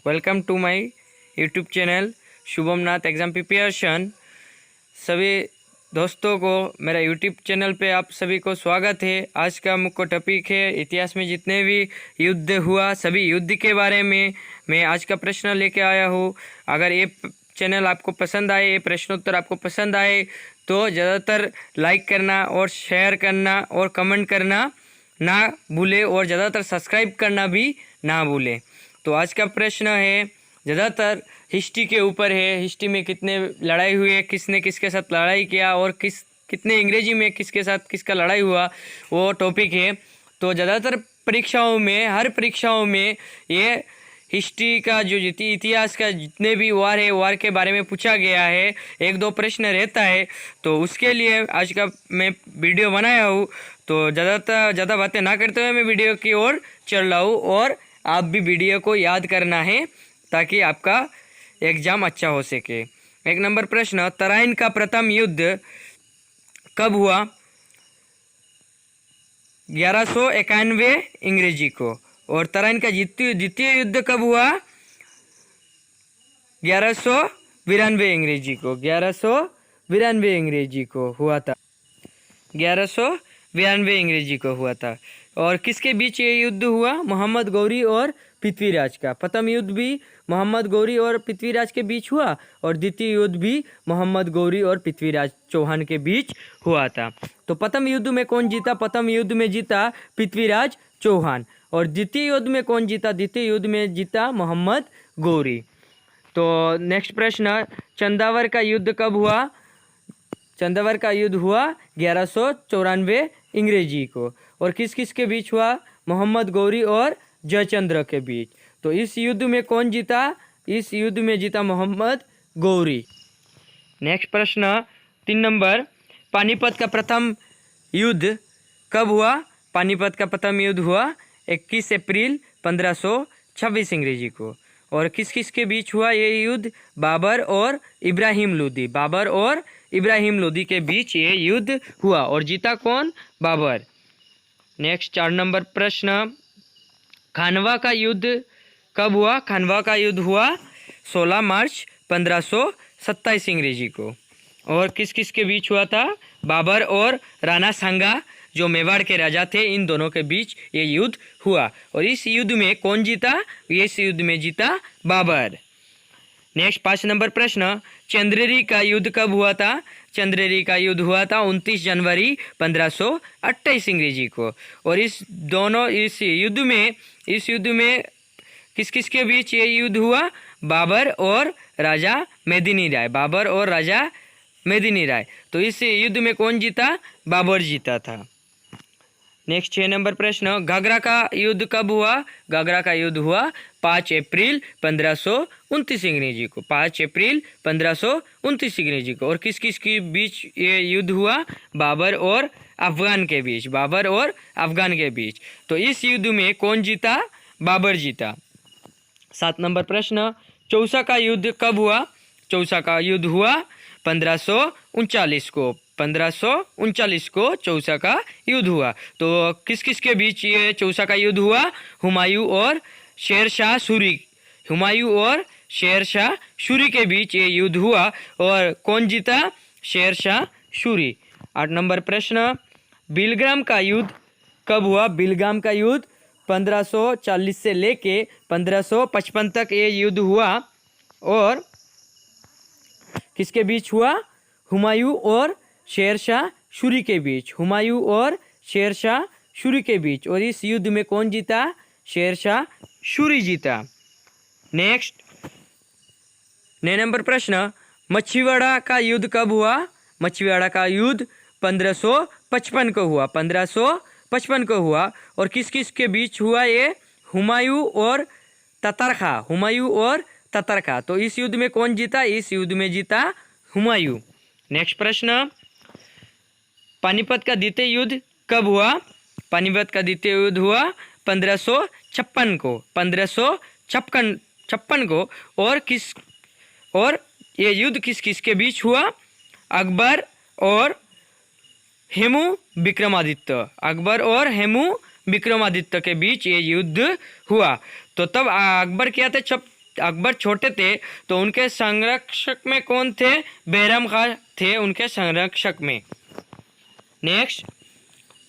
Welcome to my YouTube channel Shubham Nath exam preparation. सभी दोस्तों को मेरा यूट्यूब चैनल पे आप सभी को स्वागत है। आज का मुख्य टॉपिक है इतिहास में जितने भी युद्ध हुआ सभी युद्ध के बारे में मैं आज का प्रश्न लेके आया हूँ। अगर ये चैनल आपको पसंद आए, ये प्रश्नोत्तर आपको पसंद आए तो ज़्यादातर लाइक करना और शेयर करना और कमेंट करना ना भूले और ज़्यादातर सब्सक्राइब करना भी ना भूले। तो आज का प्रश्न है ज़्यादातर हिस्ट्री के ऊपर है। हिस्ट्री में कितने लड़ाई हुए, किसने किसके साथ लड़ाई किया और कितने अंग्रेजी में किसके साथ किसका लड़ाई हुआ, वो टॉपिक है। तो ज़्यादातर परीक्षाओं में, हर परीक्षाओं में ये हिस्ट्री का जो इतिहास का जितने भी वार है वार के बारे में पूछा गया है। एक दो प्रश्न रहता है, तो उसके लिए आज का मैं वीडियो बनाया हूँ। तो ज़्यादा बातें ना करते हुए मैं वीडियो की ओर चल रहा हूँ और आप भी वीडियो को याद करना है ताकि आपका एग्ज़ाम अच्छा हो सके। एक नंबर प्रश्न, तराइन का प्रथम युद्ध कब हुआ? 1191 अंग्रेजी को। और तराइन का द्वितीय युद्ध कब हुआ? 1192 अंग्रेजी को। 1192 अंग्रेजी को हुआ था। 1192 अंग्रेजी को हुआ था। और किसके बीच ये युद्ध हुआ? मोहम्मद गौरी और पृथ्वीराज का। प्रथम युद्ध भी मोहम्मद गौरी और पृथ्वीराज के बीच हुआ और द्वितीय युद्ध भी मोहम्मद गौरी और पृथ्वीराज चौहान के बीच हुआ था। तो प्रथम युद्ध में कौन जीता? प्रथम युद्ध में जीता पृथ्वीराज चौहान। और द्वितीय युद्ध में कौन जीता? द्वितीय युद्ध में जीता मोहम्मद गौरी। तो नेक्स्ट प्रश्न, चंदावर का युद्ध कब हुआ? चंदावर का युद्ध हुआ 1194 अंग्रेजी को। और किस किस के बीच हुआ? मोहम्मद गौरी और जयचंद्र के बीच। तो इस युद्ध में कौन जीता? इस युद्ध में जीता मोहम्मद गौरी। नेक्स्ट प्रश्न 3 नंबर, पानीपत का प्रथम युद्ध कब हुआ? पानीपत का प्रथम युद्ध हुआ 21 अप्रैल 1526 अंग्रेजी को। और किस किस के बीच हुआ ये युद्ध? बाबर और इब्राहिम लोदी। बाबर और इब्राहिम लोदी के बीच ये युद्ध हुआ और जीता कौन? बाबर। नेक्स्ट 4 नंबर प्रश्न, खानवा का युद्ध कब हुआ? खानवा का युद्ध हुआ 16 मार्च 1527 अंग्रेजी को। और किस किस के बीच हुआ था? बाबर और राणा सांगा जो मेवाड़ के राजा थे, इन दोनों के बीच ये युद्ध हुआ। और इस युद्ध में कौन जीता? इस युद्ध में जीता बाबर। नेक्स्ट 5 नंबर प्रश्न, चंद्रेरी का युद्ध कब हुआ था? चंद्रेरी का युद्ध हुआ था 29 जनवरी 1528 अंग्रेजी को। और इस युद्ध में किस किस के बीच ये युद्ध हुआ? बाबर और राजा मेदिनी राय। बाबर और राजा मेदिनी राय। तो इस युद्ध में कौन जीता? बाबर जीता था। नेक्स्ट 6 नंबर प्रश्न, घाघरा का युद्ध कब हुआ? घाघरा का युद्ध हुआ 5 अप्रैल 1529 अंग्रेजी को। 5 अप्रैल 1529 अंग्रेजी को। और किस किस के बीच ये युद्ध हुआ? बाबर और अफगान के बीच। बाबर और अफगान के बीच। तो इस युद्ध में कौन जीता? बाबर जीता। 7 नंबर प्रश्न, चौसा का युद्ध कब हुआ? चौसा का युद्ध हुआ 1539 को। 1539 को चौसा का युद्ध हुआ। तो किस किस के बीच ये चौसा का युद्ध हुआ? हुमायूं और शेर शाह सूरी। हुमायूं और शेर शाह सूरी के बीच ये युद्ध हुआ। और कौन जीता? शेर शाह सूरी। 8 नंबर प्रश्न, बिलग्राम का युद्ध कब हुआ? बिलग्राम का युद्ध 1540 से लेके 1555 तक ये युद्ध हुआ। और किसके बीच हुआ? हुमायूं और शेर शाह सूरी के बीच। हुमायूं और शेर शाह सूरी के बीच। और इस युद्ध में कौन जीता? शेर शाह सूरी जीता। नेक्स्ट 9 नंबर प्रश्न, मछीवाड़ा का युद्ध कब हुआ? मछीवाड़ा का युद्ध 1555 को हुआ। 1555 को हुआ। और किस किस के बीच हुआ ये? हुमायूं और ततार खां। हुमायूं और ततार खां। तो इस युद्ध में कौन जीता? इस युद्ध में जीता हुमायूं। नेक्स्ट प्रश्न, पानीपत का द्वितीय युद्ध कब हुआ? पानीपत का द्वितीय युद्ध हुआ 1556 को। 1556 को। और ये युद्ध किस किस के बीच हुआ? अकबर और हेमू विक्रमादित्य। अकबर और हेमू विक्रमादित्य के बीच ये युद्ध हुआ। तो तब अकबर क्या थे? अकबर छोटे थे तो उनके संरक्षक में कौन थे? बैरम खां थे उनके संरक्षक में। नेक्स्ट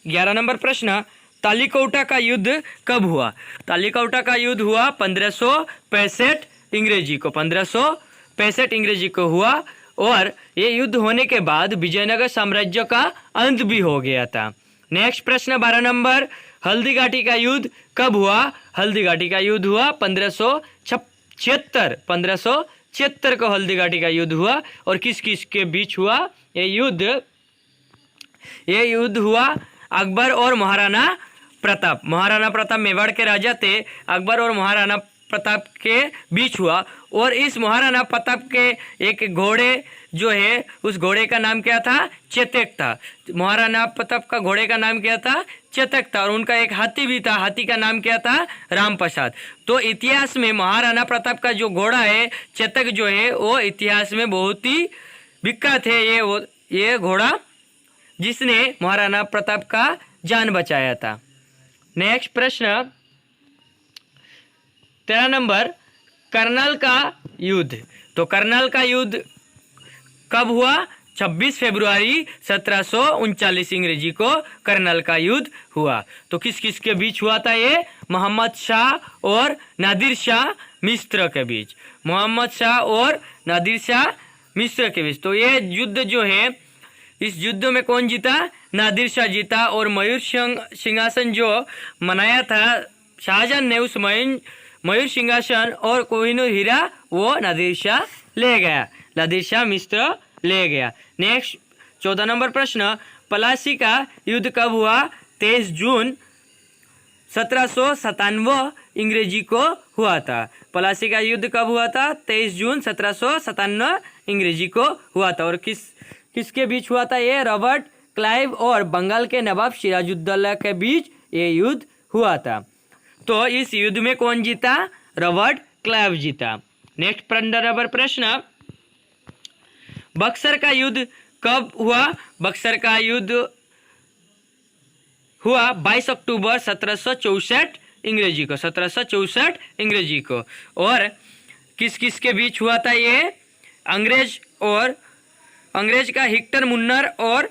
11 नंबर प्रश्न, तालिकौटा का युद्ध कब हुआ? तालिकौटा का युद्ध हुआ 1565 अंग्रेजी को, 1565 अंग्रेजी को हुआ और ये युद्ध होने के बाद विजयनगर साम्राज्य का अंत भी हो गया था। नेक्स्ट प्रश्न 12 नंबर, हल्दीघाटी का युद्ध कब हुआ? हल्दीघाटी का युद्ध हुआ 1576 को हल्दीघाटी का युद्ध हुआ। और किस किस के बीच हुआ ये युद्ध हुआ अकबर और महाराणा प्रताप। महाराणा प्रताप मेवाड़ के राजा थे, अकबर और महाराणा प्रताप के बीच हुआ। और इस महाराणा प्रताप के एक घोड़े जो है उस घोड़े का नाम क्या था? चेतक था। महाराणा प्रताप का घोड़े का नाम क्या था? चेतक था। और उनका एक हाथी भी था, हाथी का नाम क्या था? रामप्रसाद। तो इतिहास में महाराणा प्रताप का जो घोड़ा है चेतक जो है वो इतिहास में बहुत ही विख्यात है ये घोड़ा, जिसने महाराणा प्रताप का जान बचाया था। नेक्स्ट प्रश्न 13 नंबर, करनाल का युद्ध। तो करनाल का युद्ध कब हुआ? 26 फरवरी 1739 अंग्रेजी को करनाल का युद्ध हुआ। तो किस किस के बीच हुआ था ये? मोहम्मद शाह और नादिर शाह मिस्र के बीच। मोहम्मद शाह और नादिर शाह मिस्र के बीच। तो ये युद्ध जो है, इस युद्ध में कौन जीता? नादिर शाह जीता। और मयूर सिंहासन जो मनाया था शाहजहां ने, उस मयूर सिंहासन और कोहिनूर हीरा वो नादिर शाह ले गया, नादिर शाह मिस्र ले गया। नेक्स्ट 14 नंबर प्रश्न, प्लासी का युद्ध कब हुआ? 23 जून 1797 अंग्रेजी को हुआ था। प्लासी का युद्ध कब हुआ था? 23 जून 1797 अंग्रेजी को हुआ था। और किसके बीच हुआ था ये? रॉबर्ट क्लाइव और बंगाल के नवाब सिराजुद्दौला के बीच ये युद्ध हुआ था। तो इस युद्ध में कौन जीता? रॉबर्ट क्लाइव जीता। नेक्स्ट 15 नंबर प्रश्न, बक्सर का युद्ध कब हुआ? बक्सर का युद्ध हुआ 22 अक्टूबर 1764 अंग्रेजी को, 1764 अंग्रेजी को। और किस किस के बीच हुआ था ये? अंग्रेज का हिक्टर मुन्नर और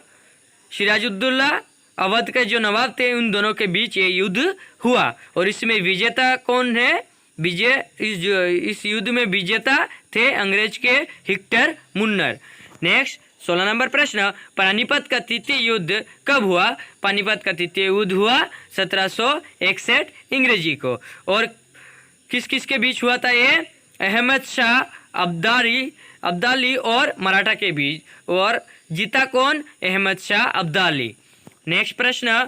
सिराजुद्दौला अवध के जो नवाब थे उन दोनों के बीच ये युद्ध हुआ। और इसमें विजेता कौन है? इस युद्ध में विजेता थे अंग्रेज के हिक्टर मुन्नर। नेक्स्ट 16 नंबर प्रश्न, पानीपत का तृतीय युद्ध कब हुआ? पानीपत का तृतीय युद्ध हुआ 1761 अंग्रेजी को। और किस किस के बीच हुआ था ये? अहमद शाह अब्दाली और मराठा के बीच। और जीता कौन? अहमद शाह अब्दाली। नेक्स्ट प्रश्न,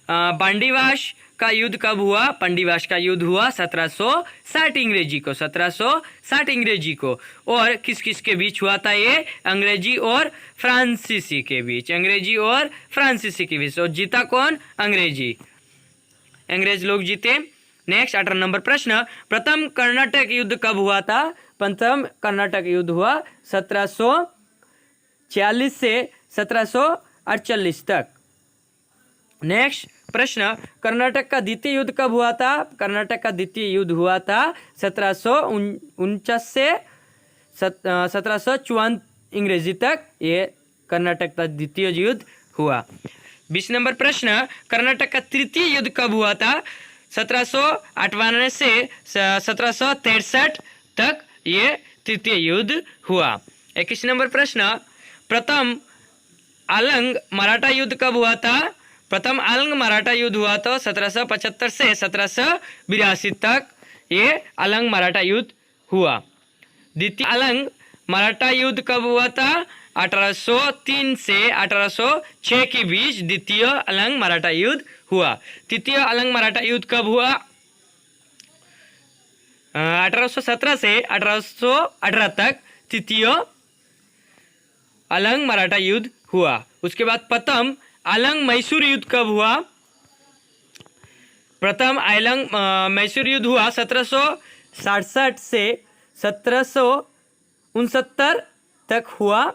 पांडीवाश का युद्ध कब हुआ? पांडीवाश का युद्ध हुआ 1760 अंग्रेजी को, 1760 अंग्रेजी को। और किस किस के बीच हुआ था ये? अंग्रेजी और फ्रांसीसी के बीच, अंग्रेजी और फ्रांसीसी के बीच। और जीता कौन? अंग्रेज लोग जीते। नेक्स्ट 18 नंबर प्रश्न, प्रथम कर्नाटक युद्ध कब हुआ था? प्रथम कर्नाटक युद्ध हुआ 1746 से 1748 तक। नेक्स्ट प्रश्न, कर्नाटक का द्वितीय युद्ध कब हुआ था? कर्नाटक का द्वितीय युद्ध हुआ था 1749 से 1754 अंग्रेजी तक ये कर्नाटक का द्वितीय युद्ध हुआ। 20 नंबर प्रश्न, कर्नाटक का तृतीय युद्ध कब हुआ था? 1758 से 1763 तक ये तृतीय युद्ध हुआ। 21 नंबर प्रश्न, प्रथम अलंग मराठा युद्ध कब हुआ था? प्रथम अलंग मराठा युद्ध हुआ तो 1775 से 1782 तक ये अलंग मराठा युद्ध हुआ। द्वितीय अलंग मराठा युद्ध कब हुआ था? 1803 से 1806 के बीच द्वितीय अलंग मराठा युद्ध हुआ। तृतीय अलंग मराठा युद्ध कब हुआ? 1817 से 1818 तक तृतीय अलंग मराठा युद्ध हुआ। उसके बाद प्रथम अलंग मैसूर युद्ध कब हुआ? प्रथम अलंग मैसूर युद्ध हुआ 1767 से 1769 तक हुआ।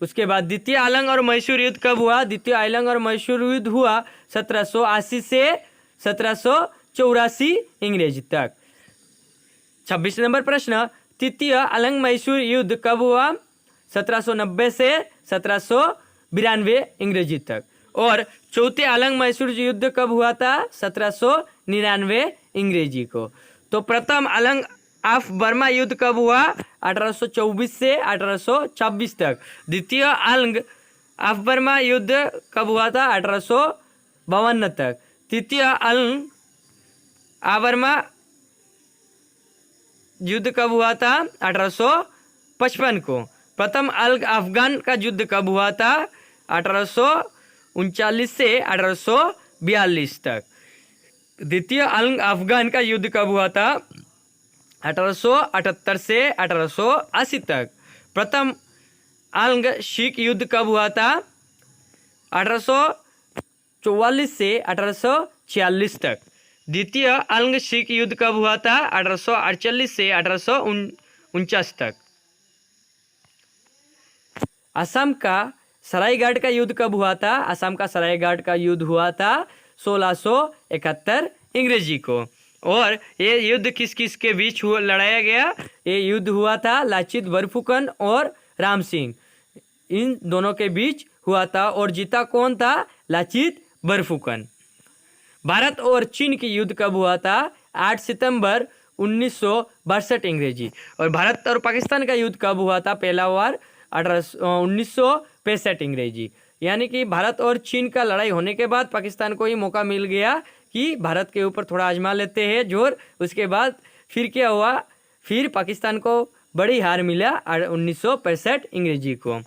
उसके बाद द्वितीय अलंग और मैसूर युद्ध कब हुआ? द्वितीय अलंग और मैसूर युद्ध हुआ 1780 से 1784 अंग्रेजी तक। 26 नंबर प्रश्न, तृतीय अलंग मैसूर युद्ध कब हुआ? 1790 से 1792 अंग्रेजी तक। और चौथे अलंग मैसूर युद्ध कब हुआ था? 1799 अंग्रेजी को। तो प्रथम अलंग ऑफ बर्मा युद्ध कब हुआ? 1824 से 1826 तक। द्वितीय अलंग ऑफ बर्मा युद्ध कब हुआ था? 1852 तक। तृतीय अलंग ऑफ बर्मा युद्ध कब हुआ था? 1855 को। प्रथम अलग अफगान का युद्ध कब हुआ था? 1839 से 1842 तक। द्वितीय अलग अफगान का युद्ध कब हुआ था? 1878 से 1880 तक। प्रथम अलग सिख युद्ध कब हुआ था? 1844 से 1846 तक। द्वितीय अलग सिख युद्ध कब हुआ था? 1848 से 1849 तक। असम का सरायघाट का युद्ध कब हुआ था? असम का सरायघाट का युद्ध हुआ था 1671 अंग्रेजी को। और ये युद्ध किस किस के बीच लड़ाया गया? ये युद्ध हुआ था लाचित बरफुकन और राम सिंह, इन दोनों के बीच हुआ था। और जीता कौन था? लाचित बरफुकन। भारत और चीन की युद्ध कब हुआ था? 8 सितंबर 1962 अंग्रेजी। और भारत और पाकिस्तान का युद्ध कब हुआ था? पहला वार 1965 अंग्रेजी। यानी कि भारत और चीन का लड़ाई होने के बाद पाकिस्तान को ये मौका मिल गया कि भारत के ऊपर थोड़ा आजमा लेते हैं जोर। उसके बाद फिर क्या हुआ? फिर पाकिस्तान को बड़ी हार मिला 1965 अंग्रेजी को।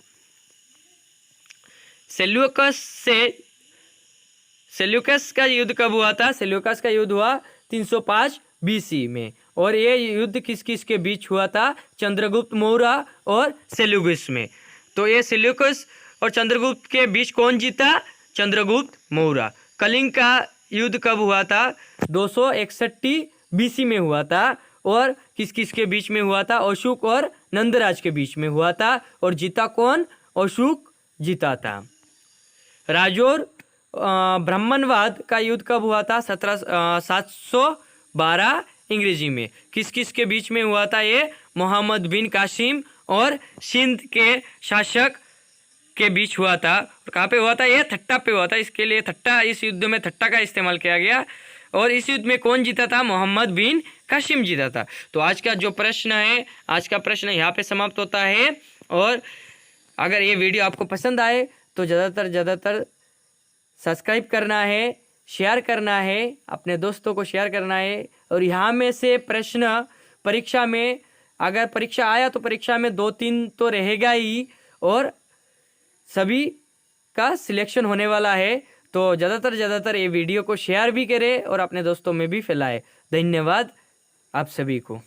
सेल्यूकस का युद्ध कब हुआ था? सेल्यूकस का युद्ध हुआ 305 BC में। और ये युद्ध किस किस के बीच हुआ था? चंद्रगुप्त मौर्य और सेल्यूकस में। तो ये सेल्यूकस और चंद्रगुप्त के बीच कौन जीता? चंद्रगुप्त मौर्य। कलिंग का युद्ध कब हुआ था? 261 BC में हुआ था। और किस किस के बीच में हुआ था? अशोक और नंदराज के बीच में हुआ था। और जीता कौन? अशोक जीता था। राजौर ब्राह्मणवाद का युद्ध कब हुआ था? 712 अंग्रेजी में। किस किस के बीच में हुआ था? ये मोहम्मद बिन कासिम और सिंध के शासक के बीच हुआ था। और कहाँ पे हुआ था? ये थट्टा पे हुआ था। इसके लिए थट्टा, इस युद्ध में थट्टा का इस्तेमाल किया गया। और इस युद्ध में कौन जीता था? मोहम्मद बिन कासिम जीता था। तो आज का जो प्रश्न है, आज का प्रश्न यहाँ पे समाप्त होता है। और अगर ये वीडियो आपको पसंद आए तो ज़्यादातर सब्सक्राइब करना है, शेयर करना है, अपने दोस्तों को शेयर करना है। और यहाँ में से प्रश्न परीक्षा में, अगर परीक्षा आया तो परीक्षा में 2-3 तो रहेगा ही। और सभी का सिलेक्शन होने वाला है। तो ज़्यादातर ये वीडियो को शेयर भी करें और अपने दोस्तों में भी फैलाएं। धन्यवाद आप सभी को।